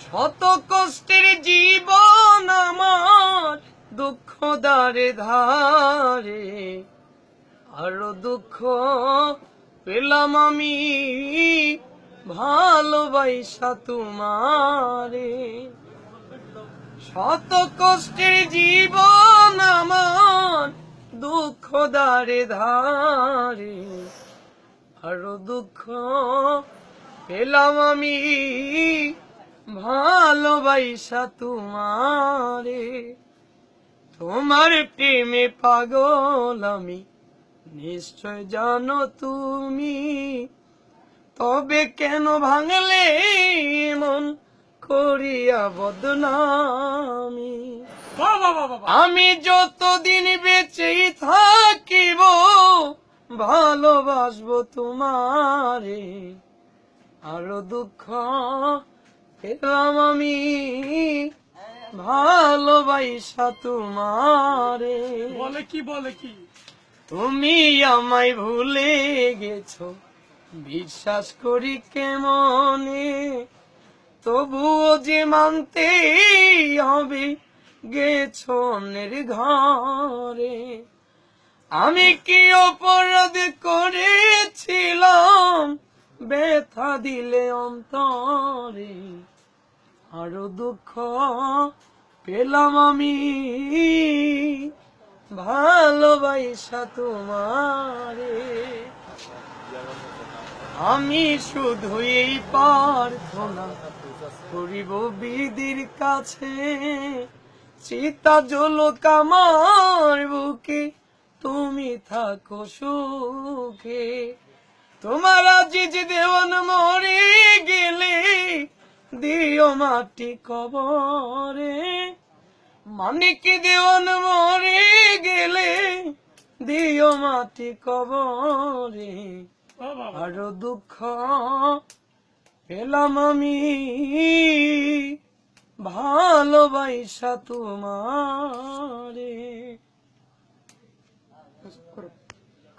শত কষ্টের জীবন আমার দুঃখ দারে ধারে, আরো দুঃখ পেলাম আমি ভালোবাসা তোমারে। শত কষ্টের জীবন আমার দুঃখ দারে ধারে, আরো দুঃখ পেলাম আমি ভালোবাসা তোমারে। তোমার প্রেমে পাগল আমি নিশ্চয় জানো তুমি, তবে কেন ভাঙলে মন করিয়া বদনামি। আমি যতদিন বেঁচে থাকিব ভালোবাসবো তোমারে, আরো দুঃখ পেলাম আমি ভালোবাসা তোমারে। বলে কি তুমি আমায় ভুলে গেছো বিশ্বাস করি কেমনে, তবুও যে মানতে হবে গেছো অন্যের ঘরে। আমি কি অপরাধ করেছিলাম ব্যথা দিলে অন্তরে, আরো দুঃখ পেলাম আমি ভালোবাসা তোমারে। আমি শুধু এই প্রার্থনা করিব বিধির কাছে, চিতা জ্বলুক আমার বুকে তুমি থাকো সুখে। তোমার আজিজ দেওয়ান মরে গেলে দিও মাটি কবরে, মানিক দেওয়ান মরে গেলে দিও মাটি কবরে, আরো দুঃখ পেলাম আমি ভালোবাসা তোমারে।